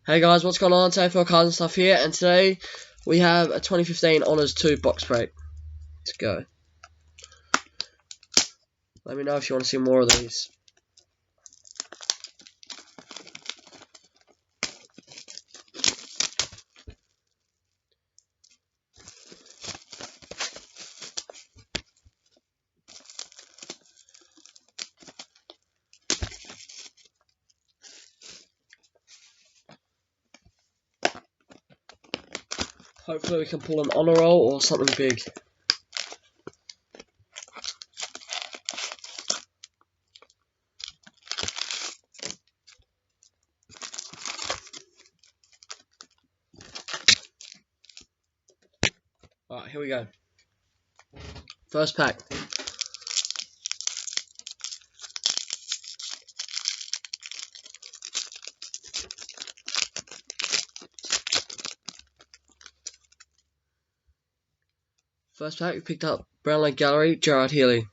Hey guys, what's going on? TFL Cards and stuff here, and today we have a 2015 Honours 2 box break. Let's go. Let me know if you want to see more of these. Hopefully we can pull an honour roll or something big. Alright, here we go. First pack. First pack, we picked up Brownlow Gallery, Gerard Healy.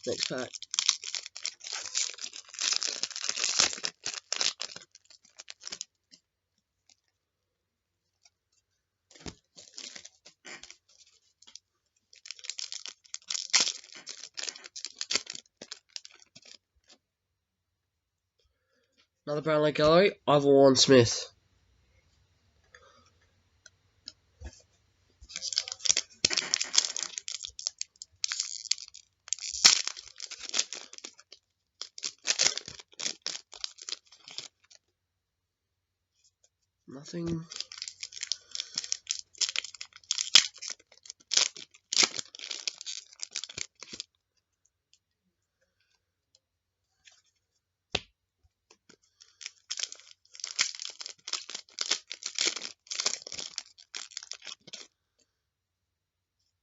Next pack. Another Brownlow Gallery, Ivor Warren Smith. Nothing.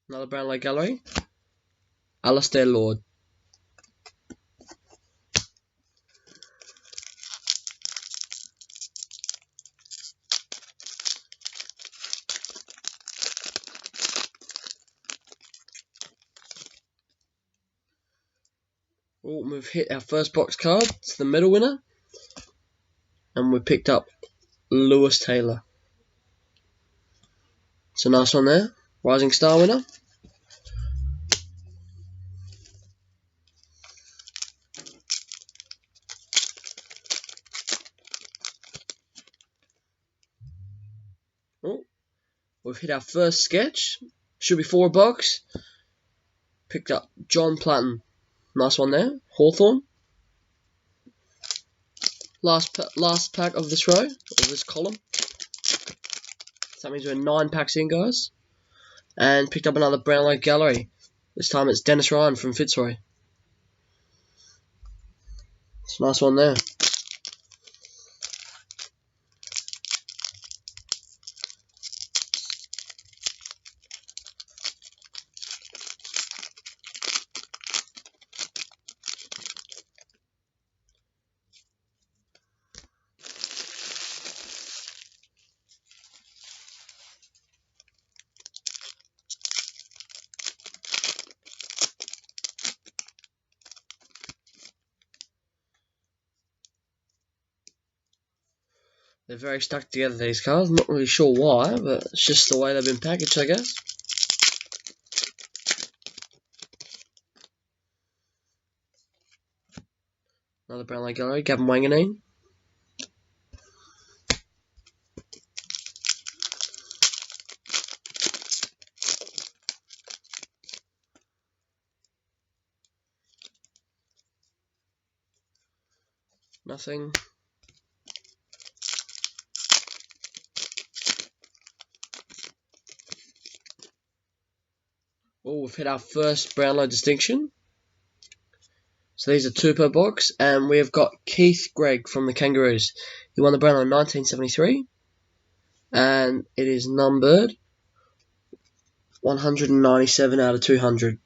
Another Brownlow Gallery, Alistair Lord. Oh, we've hit our first box card. It's the medal winner. And we picked up Lewis Taylor. It's a nice one there. Rising Star winner. Oh, we've hit our first sketch. Should be 4 bucks. Picked up John Platten. Nice one there. Hawthorn. Last pack of this row, or this column. So that means we're 9 packs in, guys. And picked up another Brownlow Gallery. This time it's Dennis Ryan from Fitzroy. It's a nice one there. They're very stuck together, these cards. I'm not really sure why, but it's just the way they've been packaged, I guess. Another Brownlow Gallery, Gavin Wanganeen. Nothing. Oh, we've hit our first Brownlow distinction. So these are 2 per box, and we have got Keith Gregg from the Kangaroos. He won the Brownlow in 1973, and it is numbered 197 out of 200.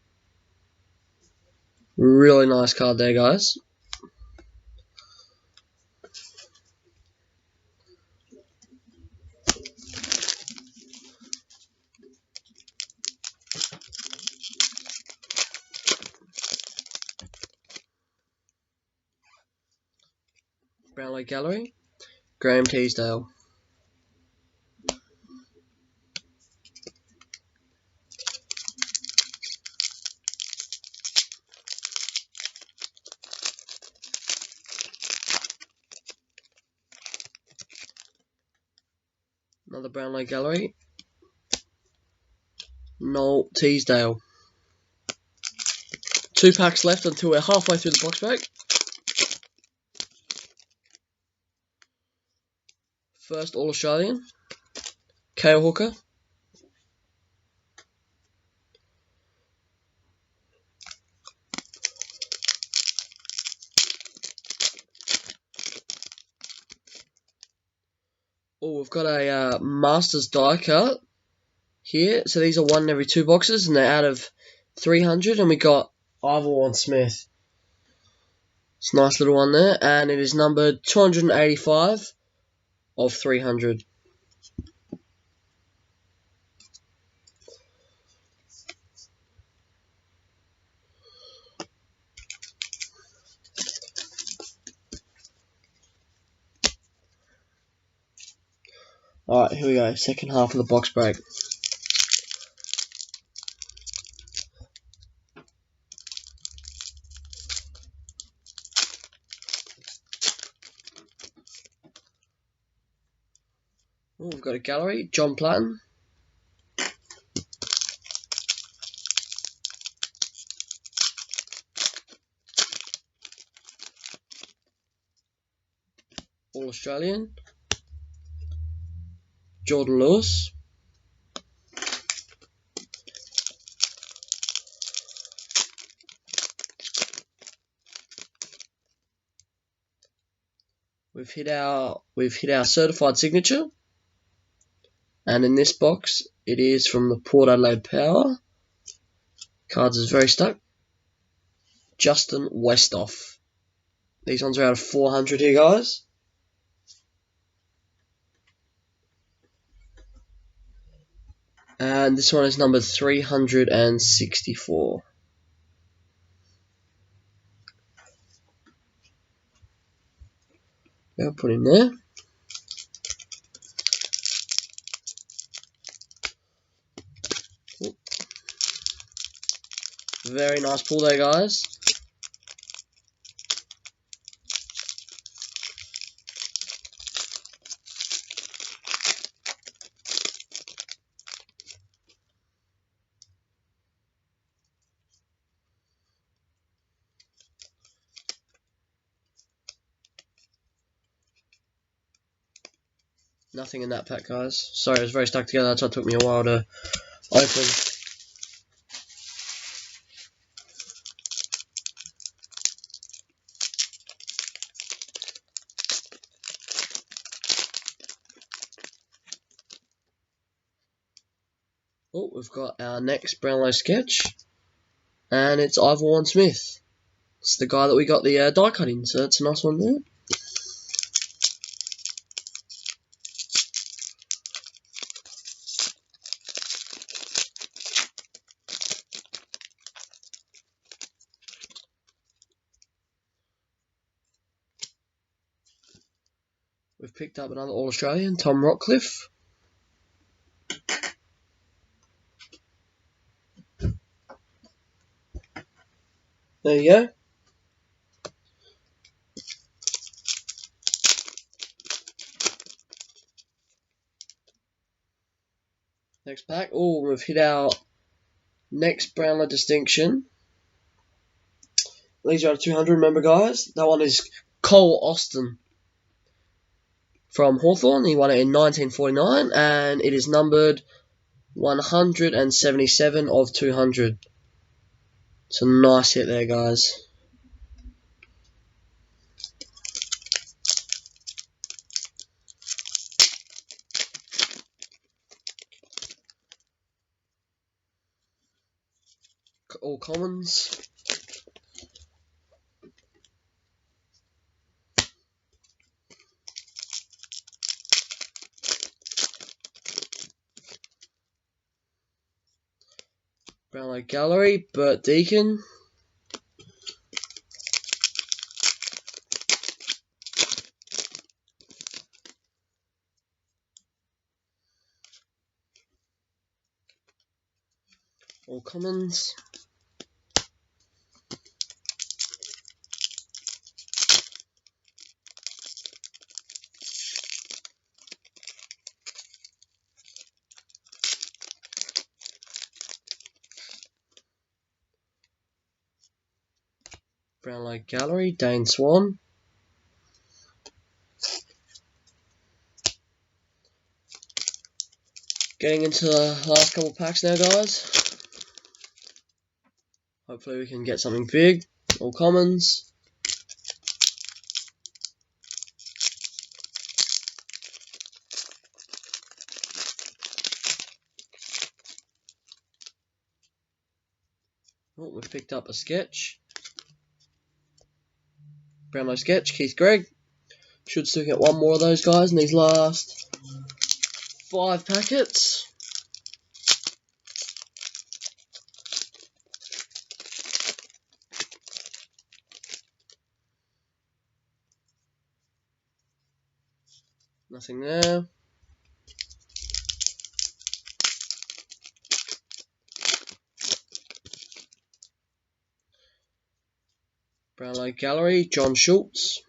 Really nice card there, guys. Brownlow Gallery, Graham Teasdale. Another Brownlow Gallery, Noel Teasdale. 2 packs left until we're halfway through the box break. First All-Australian, Cale Hooker. Oh, we've got a Masters die cut here. So these are 1 in every 2 boxes, and they're out of 300. And we got Ivor Warren Smith. It's a nice little one there, and it is numbered 285 of 300. Alright, here we go. Second half of the box break. Oh, we've got a gallery, John Platten. All-Australian, Jordan Lewis. We've hit our certified signature, and in this box it is from the Port Adelaide Power. Cards is very stuck. Justin Westhoff. These ones are out of 400 here, guys. And this one is number 364. I'll put him there. Very nice pull there, guys. Nothing in that pack, guys. Sorry, it was very stuck together. That's why it took me a while to open. Oh, we've got our next Brownlow sketch, and it's Ivor Warren Smith. It's the guy that we got the die cut in, so it's a nice one there. We've picked up another All-Australian, Tom Rockcliffe. There you go. Next pack. Oh, we've hit our next Brownlow distinction. These are out of 200, remember, guys. That one is Cole Austin from Hawthorn. He won it in 1949, and it is numbered 177 of 200. It's a nice hit there, guys. All commons. Brownlow Gallery, Bert Deacon. All commons. Brownlow Gallery, Dane Swan. Getting into the last couple packs now, guys. Hopefully we can get something big. All commons. Oh, we've picked up a sketch. Brownlow sketch, Keith Gregg. Should still get one more of those guys in these last 5 packets. Nothing there. Brownlow Gallery, John Schultz.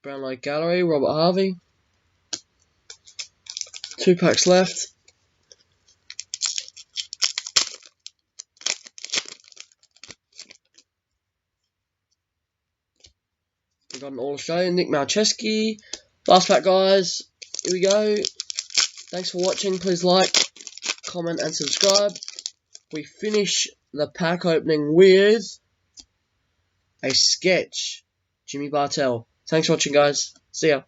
Brownlow Gallery, Robert Harvey. 2 packs left. We've got an All-Australian, Nick Malcheski. Last pack, guys. Here we go. Thanks for watching. Please like, comment, and subscribe. We finish the pack opening with a sketch. Jimmy Bartell. Thanks for watching, guys. See ya.